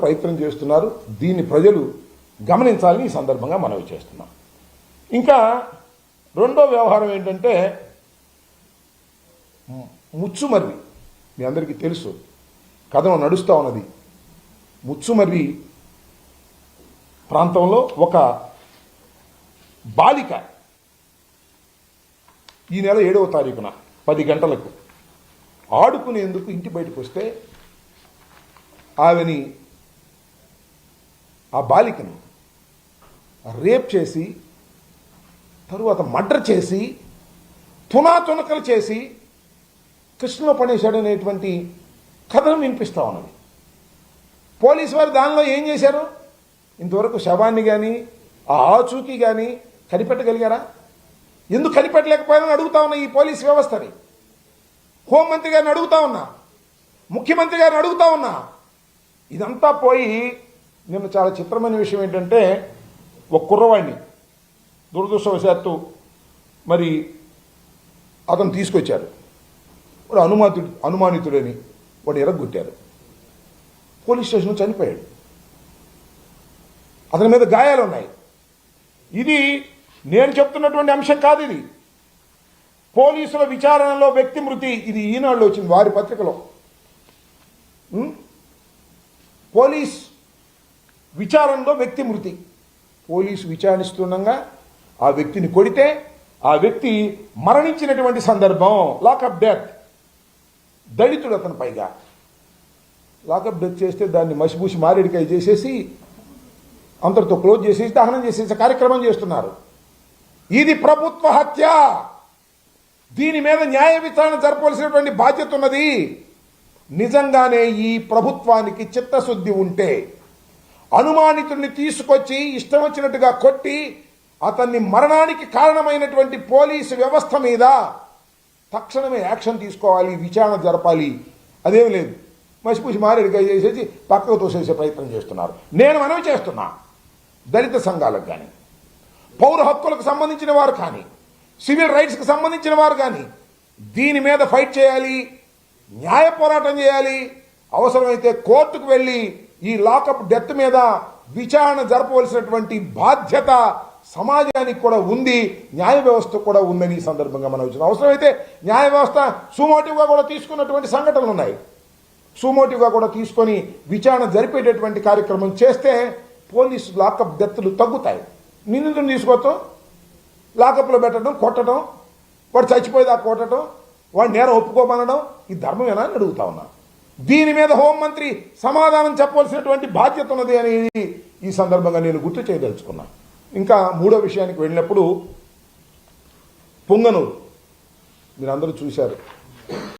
ప్రయత్నం చేస్తున్నారు. దీన్ని ప్రజలు గమనించాలని ఈ సందర్భంగా మనవి చేస్తున్నాం. ఇంకా రెండో వ్యవహారం ఏంటంటే ముచ్చుమర్రి. మీ అందరికీ తెలుసు, కథనం నడుస్తూ ఉన్నది. ముచ్చుమర్రి ప్రాంతంలో ఒక బాలిక ఈ నెల 7వ తారీఖున 10 గంటలకు ఆడుకునేందుకు ఇంటి బయటకు వస్తే ఆమెని, ఆ బాలికను రేప్ చేసి తరువాత మర్డర్ చేసి తునాతునకలు చేసి కృష్ణలో పడేశాడనేటువంటి కథనం వినిపిస్తూ ఉన్నది. పోలీసు వారు దానిలో ఏం చేశారు? ఇంతవరకు శవాన్ని కానీ ఆ ఆచూకీ కానీ కనిపెట్టగలిగారా? ఎందుకు కనిపెట్టలేకపోయారని అడుగుతా ఉన్నా ఈ పోలీస్ వ్యవస్థని. హోంమంత్రి గారిని అడుగుతా ఉన్నా, ముఖ్యమంత్రి గారిని అడుగుతా ఉన్నా. ఇదంతా పోయి నిన్న చాలా చిత్రమైన విషయం ఏంటంటే, ఒక కుర్రవాడిని దురదృష్టవశాత్తు మరి అతను తీసుకొచ్చారు. వాడు అనుమానితుడని వాడు ఎరగొట్టారు. పోలీస్ స్టేషన్లో చనిపోయాడు. అతని మీద గాయాలు ఉన్నాయి. ఇది నేను చెప్తున్నటువంటి అంశం కాదు. ఇది పోలీసుల విచారణలో వ్యక్తి మృతి. ఇది ఈనాడులో వచ్చింది, వారి పత్రికలో. పోలీస్ విచారణలో వ్యక్తి మృతి. పోలీసు విచారిస్తుండగా ఆ వ్యక్తిని కొడితే ఆ వ్యక్తి మరణించినటువంటి సందర్భం. Lockup death. దళితుడు అతను. పైగా లాకప్ డెత్ చేస్తే దాన్ని మసిపూసి మారేడికాయ చేసేసి అంతటితో క్లోజ్ చేసేసి దహనం చేసేసి కార్యక్రమం చేస్తున్నారు. ఇది ప్రభుత్వ హత్య. దీని మీద న్యాయ విచారణ జరపవలసినటువంటి బాధ్యత ఉన్నది. నిజంగానే ఈ ప్రభుత్వానికి చిత్తశుద్ధి ఉంటే అనుమానితుడిని తీసుకొచ్చి ఇష్టం వచ్చినట్టుగా కొట్టి అతన్ని మరణానికి కారణమైనటువంటి పోలీసు వ్యవస్థ మీద తక్షణమే యాక్షన్ తీసుకోవాలి, విచారణ జరపాలి. అదేం లేదు, మసిపూసి మారేడికాయ చేసేసి పక్కకు తోసేసే ప్రయత్నం చేస్తున్నారు. నేను మనవి చేస్తున్నా, దళిత సంఘాలకు కానీ, పౌర హక్కులకు సంబంధించిన వారు కానీ, సివిల్ రైట్స్కి సంబంధించిన వారు కానీ దీని మీద ఫైట్ చేయాలి, న్యాయ పోరాటం చేయాలి. అవసరమైతే కోర్టుకు వెళ్ళి ఈ లాకప్ డెత్ మీద విచారణ జరపవలసినటువంటి బాధ్యత సమాజానికి కూడా ఉంది, న్యాయ వ్యవస్థ కూడా ఉందని ఈ సందర్భంగా మనం వచ్చిన. అవసరమైతే న్యాయ వ్యవస్థ సుమోటివ్గా కూడా తీసుకున్నటువంటి సంఘటనలు ఉన్నాయి. సుమోటివ్గా కూడా తీసుకొని విచారణ జరిపేటటువంటి కార్యక్రమం చేస్తే పోలీసు లాకప్ డెత్లు తగ్గుతాయి. నిందితుడిని తీసుకొస్తాం, లాకప్లో పెట్టడం, కొట్టడం, వాడు చచ్చిపోయేదాకా కొట్టడం, వాడు నేరం ఒప్పుకోమనడం, ఈ ధర్మమేనా అని అడుగుతా ఉన్నా. దీని మీద హోంమంత్రి సమాధానం చెప్పవలసినటువంటి బాధ్యత ఉన్నది అనేది ఈ సందర్భంగా నేను గుర్తు చేయదలుచుకున్నా. ఇంకా మూడో విషయానికి వెళ్ళినప్పుడు పొంగనూరు మీరందరూ చూశారు.